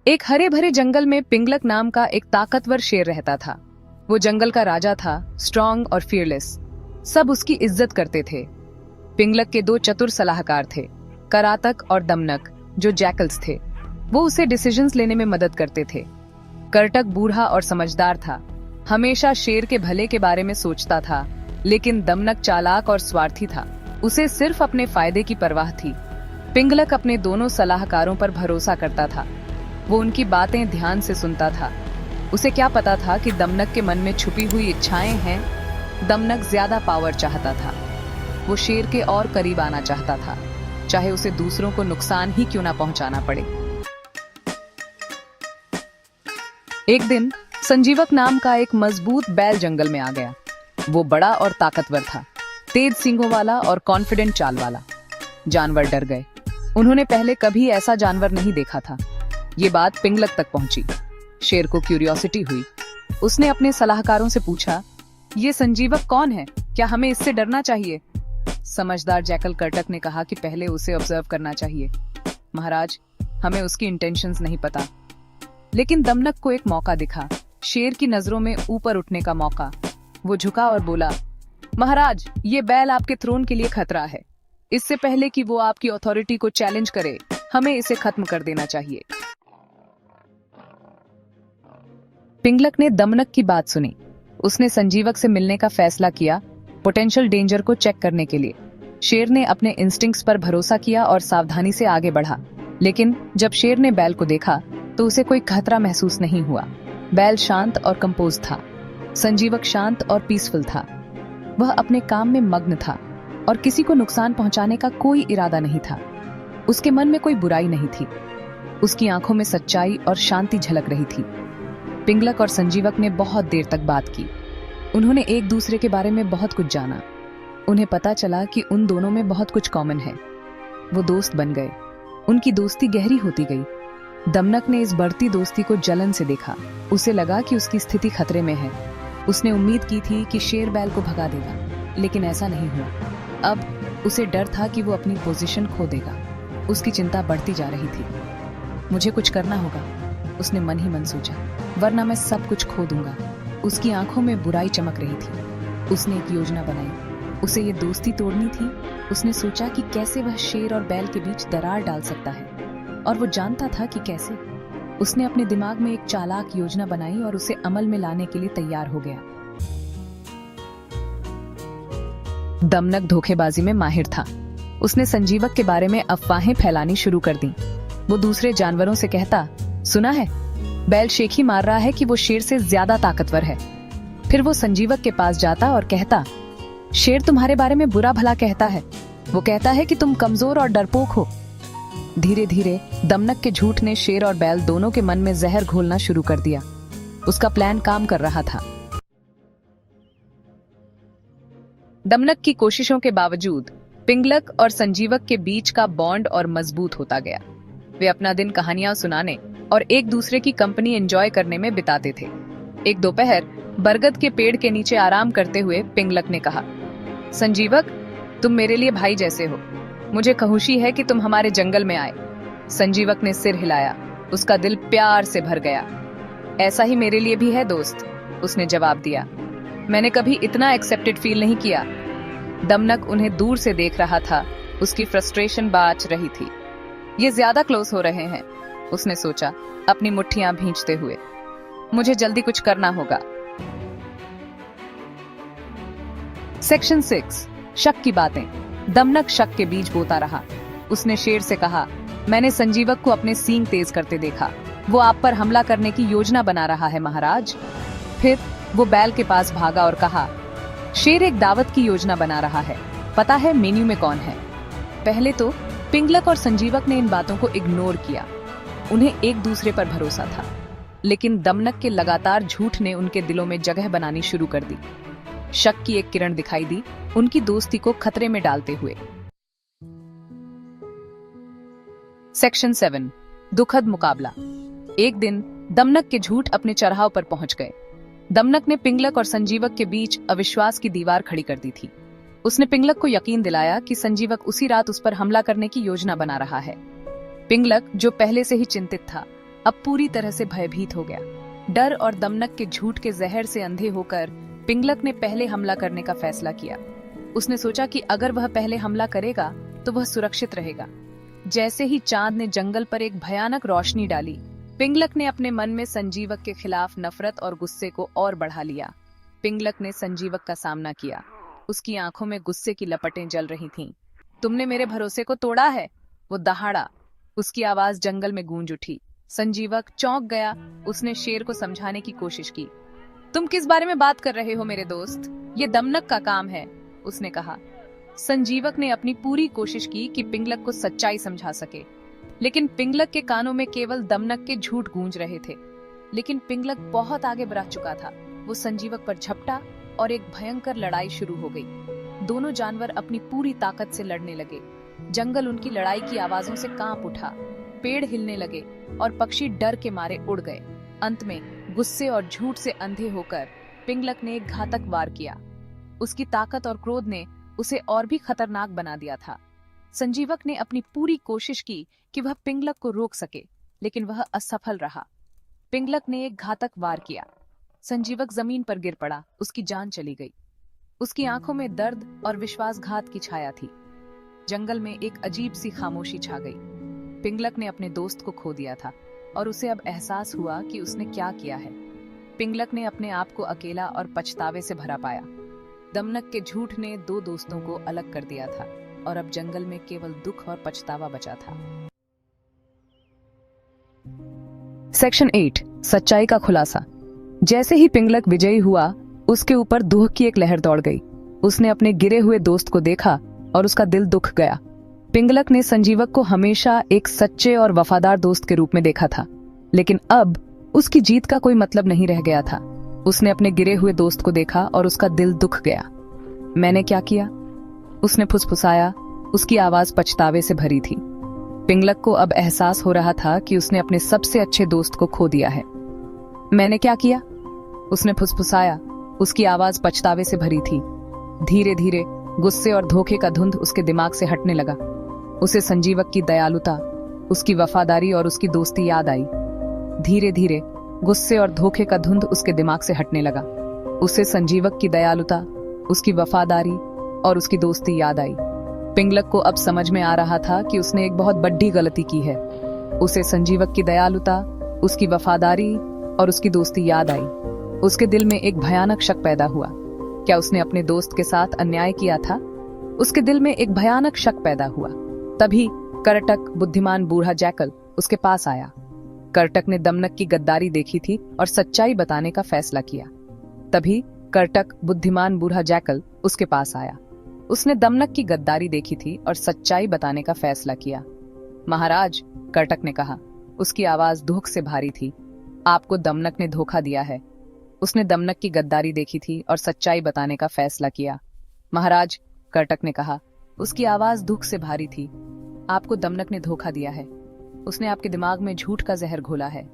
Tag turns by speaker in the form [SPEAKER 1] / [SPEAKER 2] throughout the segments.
[SPEAKER 1] एक हरे भरे जंगल में पिंगलक नाम का एक ताकतवर शेर रहता था। वो जंगल का राजा था, स्ट्रॉन्ग और फियरलेस। सब उसकी इज्जत करते थे। पिंगलक के दो चतुर सलाहकार थे, करातक और दमनक, जो जैकल्स थे। वो उसे डिसीजंस लेने में मदद करते थे। करटक बूढ़ा और समझदार था, हमेशा शेर के भले के बारे में सोचता था, लेकिन दमनक चालाक और स्वार्थी था। उसे सिर्फ अपने फायदे की परवाह थी। पिंगलक अपने दोनों सलाहकारों पर भरोसा करता था। वो उनकी बातें ध्यान से सुनता था। उसे क्या पता था कि दमनक के मन में छुपी हुई इच्छाएं हैं। दमनक ज्यादा पावर चाहता था। वो शेर के और करीब आना चाहता था, चाहे उसे दूसरों को नुकसान ही क्यों ना पहुंचाना पड़े। एक दिन संजीवक नाम का एक मजबूत बैल जंगल में आ गया। वो बड़ा और ताकतवर था, तेज सींगों वाला और कॉन्फिडेंट चाल वाला। जानवर डर गए। उन्होंने पहले कभी ऐसा जानवर नहीं देखा था। ये बात पिंगलक तक पहुंची। शेर को क्यूरियोसिटी हुई। उसने अपने सलाहकारों से पूछा, ये संजीवक कौन है? क्या हमें इससे डरना चाहिए? समझदार जैकल करटक ने कहा कि पहले उसे ऑब्जर्व करना चाहिए। महाराज, हमें उसकी इंटेंशंस नहीं पता। लेकिन दमनक को एक मौका दिखा, शेर की नजरों में ऊपर उठने का मौका। वो झुका और बोला, महाराज, ये बैल आपके थ्रोन के लिए खतरा है। इससे पहले कि वो आपकी अथॉरिटी को चैलेंज करे, हमें इसे खत्म कर देना चाहिए। पिंगलक ने दमनक की बात सुनी। उसने संजीवक से मिलने का फैसला किया, पोटेंशियल डेंजर को चेक करने के लिए। शेर ने अपने इंस्टिंक्ट्स पर भरोसा किया और सावधानी से आगे बढ़ा। लेकिन जब शेर ने बैल को देखा तो उसे कोई खतरा महसूस नहीं हुआ। बैल शांत और कंपोज था। संजीवक शांत और पीसफुल था। वह अपने काम में मग्न था और किसी को नुकसान पहुंचाने का कोई इरादा नहीं था। उसके मन में कोई बुराई नहीं थी। उसकी आंखों में सच्चाई और शांति झलक रही थी। पिंगलक और संजीवक ने बहुत देर तक बात की। उन्होंने एक दूसरे के बारे में बहुत कुछ जाना। उन्हें पता चला कि उन दोनों में बहुत कुछ कॉमन है। वो दोस्त बन गए। उनकी दोस्ती गहरी होती गई। दमनक ने इस बढ़ती दोस्ती को जलन से देखा। उसे लगा कि उसकी स्थिति खतरे में है। उसने उम्मीद की थी कि शेर बैल को भगा देगा, लेकिन ऐसा नहीं हुआ। अब उसे डर था कि वो अपनी पोजीशन खो देगा। उसकी चिंता बढ़ती जा रही थी। मुझे कुछ करना होगा, उसने मन ही मन सोचा, वरना मैं सब कुछ खो दूंगा। उसकी आंखों में बुराई चमक रही थी। उसने एक योजना बनाई। उसे ये दोस्ती तोड़नी थी। उसने सोचा कि कैसे वह शेर और बैल के बीच दरार डाल सकता है, और वो जानता था कि कैसे। उसने अपने दिमाग में एक चालाक योजना बनाई और उसे अमल में लाने के लिए तैयार हो गया। दमनक धोखेबाजी में माहिर था। उसने संजीवक के बारे में अफवाहें फैलानी शुरू कर दी। वो दूसरे जानवरों से कहता, सुना है, बैल शेखी मार रहा है कि वो शेर से ज्यादा ताकतवर है। फिर वो संजीवक के पास जाता और कहता, शेर तुम्हारे बारे में बुरा भला कहता है। वो कहता है कि तुम कमजोर और डरपोक हो। धीरे धीरे दमनक के झूठ ने शेर और बैल दोनों के मन में जहर घोलना शुरू कर दिया। उसका प्लान काम कर रहा था। दमनक की कोशिशों के बावजूद पिंगलक और संजीवक के बीच का बॉन्ड और मजबूत होता गया। वे अपना दिन कहानियां सुनाने और एक दूसरे की कंपनी एंजॉय करने में बिताते थे। एक दोपहर बरगद के पेड़ के नीचे आराम करते हुए पिंगलक ने कहा, संजीवक, तुम मेरे लिए भाई जैसे हो। मुझे खुशी है कि तुम हमारे जंगल में आए। संजीवक ने सिर हिलाया। उसका दिल प्यार से भर गया। ऐसा ही मेरे लिए भी है दोस्त, उसने जवाब दिया। मैंने कभी इतना एक्सेप्टेड फील नहीं किया। दमनक उन्हें दूर से देख रहा था। उसकी फ्रस्ट्रेशन बाच रही थी। ये ज्यादा क्लोज हो रहे हैं, उसने सोचा, अपनी मुट्ठियां भींचते हुए। मुझे जल्दी कुछ करना होगा। सेक्शन 6, शक की बातें। दमनक शक के बीज बोता रहा। उसने शेर से कहा, मैंने संजीवक को अपने सींग तेज करते देखा। वो आप पर हमला करने की योजना बना रहा है महाराज। फिर वो बैल के पास भागा और कहा, शेर एक दावत की योजना बना रहा है। पता है मेन्यू में कौन है? पहले तो पिंगलक और संजीवक ने इन बातों को इग्नोर किया। उन्हें एक दूसरे पर भरोसा था, लेकिन दमनक के लगातार झूठ ने उनके दिलों में जगह बनानी शुरू कर दी। शक की एक किरण दिखाई दी, उनकी दोस्ती को खतरे में डालते हुए। सेक्शन 7, दुखद मुकाबला। एक दिन दमनक के झूठ अपने चढ़ाव पर पहुंच गए। दमनक ने पिंगलक और संजीवक के बीच अविश्वास की दीवार खड़ी कर दी थी। उसने पिंगलक को यकीन दिलाया कि संजीवक उसी रात उस पर हमला करने की योजना बना रहा है। पिंगलक, जो पहले से ही चिंतित था, अब पूरी तरह से भयभीत हो गया। डर और दमनक के झूठ के जहर से अंधे होकर पिंगलक ने पहले हमला करने का फैसला किया। उसने सोचा कि अगर वह पहले हमला करेगा तो वह सुरक्षित रहेगा। जैसे ही चांद ने जंगल पर एक भयानक रोशनी डाली, पिंगलक ने अपने मन में संजीवक के खिलाफ नफरत और गुस्से को और बढ़ा लिया। पिंगलक ने संजीवक का सामना किया। उसकी आंखों में गुस्से की लपटें जल रही थीं। तुमने मेरे भरोसे को तोड़ा है, वो दहाड़ा। उसकी आवाज जंगल में गूंज उठी। संजीवक चौंक गया। उसने शेर को समझाने की कोशिश की। तुम किस बारे में बात कर रहे हो मेरे दोस्त? ये दमनक का काम है, उसने कहा। संजीवक ने अपनी पूरी कोशिश की कि पिंगलक को सच्चाई समझा सके, लेकिन पिंगलक के कानों में केवल दमनक के झूठ गूंज रहे थे। लेकिन पिंगलक बहुत आगे बढ़ चुका था। वो संजीवक पर झपटा और एक भयंकर लड़ाई शुरू हो गई। दोनों जानवर अपनी पूरी ताकत से लड़ने लगे। जंगल उनकी लड़ाई की आवाजों से कांप उठा। पेड़ हिलने लगे और पक्षी डर के मारे उड़ गए। अंत में गुस्से और झूठ से अंधे होकर पिंगलक ने एक घातक वार किया। उसकी ताकत और क्रोध ने उसे और भी खतरनाक बना दिया था। संजीवक ने अपनी पूरी कोशिश की कि वह पिंगलक को रोक सके, लेकिन वह असफल रहा। पिंगलक ने एक घातक वार किया। संजीवक जमीन पर गिर पड़ा। उसकी जान चली गई। उसकी आंखों में दर्द और विश्वासघात की छाया थी। जंगल में एक अजीब सी खामोशी छा गई। पिंगलक ने अपने दोस्त को खो दिया था और उसे अब एहसास हुआ कि उसने क्या किया है। पिंगलक ने अपने आप को अकेला और पछतावे से भरा पाया। दमनक के झूठ ने दो दोस्तों को अलग कर दिया था और अब जंगल में केवल दुख और पछतावा बचा था। सेक्शन 8, सच्चाई का खुलासा। जैसे ही पिंगलक विजयी हुआ, उसके ऊपर दुख की एक लहर दौड़ गई। उसने अपने गिरे हुए दोस्त को देखा और उसका दिल दुख गया। पिंगलक ने संजीवक को हमेशा एक सच्चे और वफादार दोस्त के रूप में देखा था, लेकिन अब उसकी जीत का कोई मतलब नहीं रह गया था। उसने अपने गिरे हुए दोस्त को देखा और उसका दिल दुख गया। मैंने क्या किया? उसने फुसफुसाया। उसकी आवाज पछतावे से भरी थी। पिंगलक को अब एहसास हो रहा था कि उसने अपने सबसे अच्छे दोस्त को खो दिया है। मैंने क्या किया? उसने फुसफुसाया। उसकी आवाज पछतावे से भरी थी। धीरे धीरे गुस्से और धोखे का धुंध उसके दिमाग से हटने लगा। उसे संजीवक की दयालुता, उसकी वफादारी और उसकी दोस्ती याद आई। धीरे धीरे गुस्से और धोखे का धुंध उसके दिमाग से हटने लगा। उसे संजीवक की दयालुता, उसकी वफादारी और उसकी दोस्ती याद आई। पिंगलक को अब समझ में आ रहा था कि उसने एक बहुत बड़ी गलती की है। उसे संजीवक की दयालुता, उसकी वफादारी और उसकी दोस्ती याद आई। उसके दिल में एक भयानक शक पैदा हुआ। क्या उसने अपने दोस्त के साथ अन्याय किया था? उसके दिल में एक भयानक शक पैदा हुआ। तभी करटक, बुद्धिमान बूढ़ा जैकल, उसके पास आया। करटक ने दमनक की गद्दारी देखी थी और सच्चाई बताने का फैसला किया। तभी करटक, बुद्धिमान बूढ़ा जैकल, उसके पास आया। उसने दमनक की गद्दारी देखी थी और सच्चाई बताने का फैसला किया। महाराज, करटक ने कहा। उसकी आवाज दुख से भारी थी। आपको दमनक ने धोखा दिया है। उसने दमनक की गद्दारी देखी थी और सच्चाई बताने का फैसला किया। महाराज, करटक ने कहा। उसकी आवाज दुख से भारी थी। आपको दमनक ने धोखा दिया है। उसने आपके दिमाग में झूठ का जहर घोला है।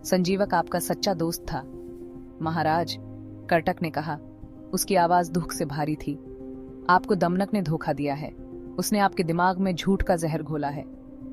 [SPEAKER 1] संजीवक आपका सच्चा दोस्त था। महाराज, करटक ने कहा। उसकी आवाज दुख से भारी थी। आपको दमनक ने धोखा दिया है। उसने आपके दिमाग में झूठ का जहर घोला है।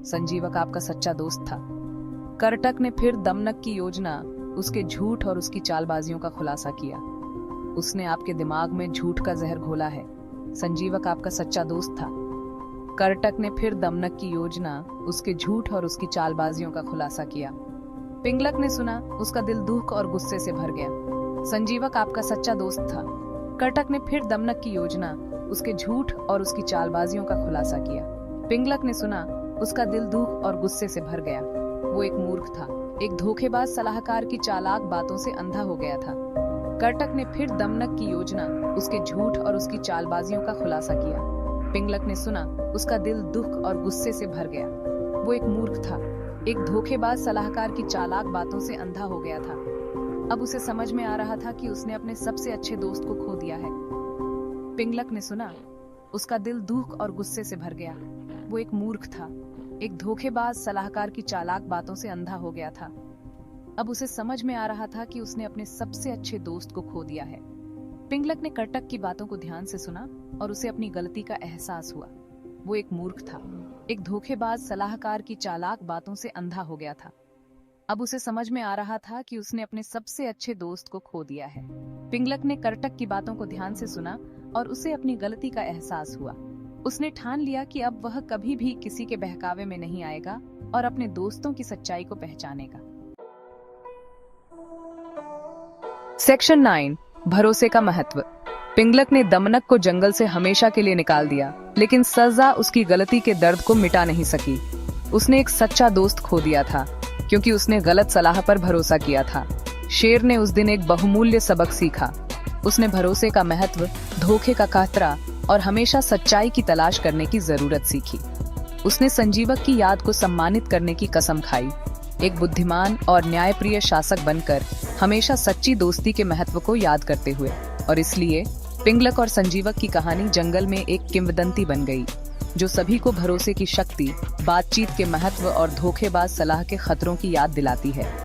[SPEAKER 1] संजीवक आपका सच्चा दोस्त था। करटक ने फिर दमनक की योजना, उसके झूठ और उसकी चालबाजियों का खुलासा किया। उसने आपके दिमाग में झूठ का जहर घोला है। संजीवक आपका सच्चा दोस्त था। करटक ने फिर दमनक की योजना, उसके झूठ और उसकी चालबाजियों का खुलासा किया। पिंगलक ने सुना। उसका दिल दुख और गुस्से से भर गया। संजीवक आपका सच्चा दोस्त था। करटक ने फिर दमनक की योजना, उसके झूठ और उसकी चालबाजियों का खुलासा किया। पिंगलक ने सुना। उसका दिल दुख और गुस्से से भर गया। वो एक मूर्ख था, एक धोखेबाज सलाहकार की चालाक बातों से अंधा हो गया था। करटक ने फिर दमनक की योजना, उसके झूठ और उसकी चालबाजियों का खुलासा किया। पिंगलक ने सुना। उसका दिल दुख और गुस्से से भर गया। वो एक मूर्ख था, एक धोखेबाज सलाहकार की चालाक बातों से अंधा हो गया था। अब उसे समझ में आ रहा था कि उसने अपने सबसे अच्छे दोस्त को खो दिया है। पिंगलक ने सुना। उसका दिल दुख और गुस्से से भर गया। वो एक मूर्ख था, एक धोखेबाज सलाहकार की चालाक बातों से अंधा हो गया था। अब उसे समझ में आ रहा था कि उसने अपने सबसे अच्छे दोस्त को खो दिया है। पिंगलक ने करटक की बातों को ध्यान से सुना और उसे अपनी गलती का एहसास हुआ। वो एक मूर्ख था, एक धोखेबाज सलाहकार की चालाक बातों से अंधा हो गया था। अब उसे समझ में आ रहा था कि उसने अपने सबसे अच्छे दोस्त को खो दिया है। पिंगलक ने करटक की बातों को ध्यान से सुना और उसे अपनी गलती का एहसास हुआ। उसने ठान लिया कि अब वह कभी भी किसी के बहकावे में नहीं आएगा और अपने दोस्तों की सच्चाई को पहचानेगा। सेक्शन 9, भरोसे का महत्व। पिंगलक ने दमनक को जंगल से हमेशा के लिए निकाल दिया, लेकिन सजा उसकी गलती के दर्द को मिटा नहीं सकी। उसने एक सच्चा दोस्त खो दिया था, क्योंकि उसने गलत सलाह पर भरोसा किया था। शेर ने उस दिन एक बहुमूल्य सबक सीखा। उसने भरोसे का महत्व, धोखे का खतरा और हमेशा सच्चाई की तलाश करने की जरूरत सीखी। उसने संजीवक की याद को सम्मानित करने की कसम खाई, एक बुद्धिमान और न्यायप्रिय शासक बनकर हमेशा सच्ची दोस्ती के महत्व को याद करते हुए। और इसलिए पिंगलक और संजीवक की कहानी जंगल में एक किंवदंती बन गई, जो सभी को भरोसे की शक्ति, बातचीत के महत्व और धोखेबाज सलाह के खतरों की याद दिलाती है।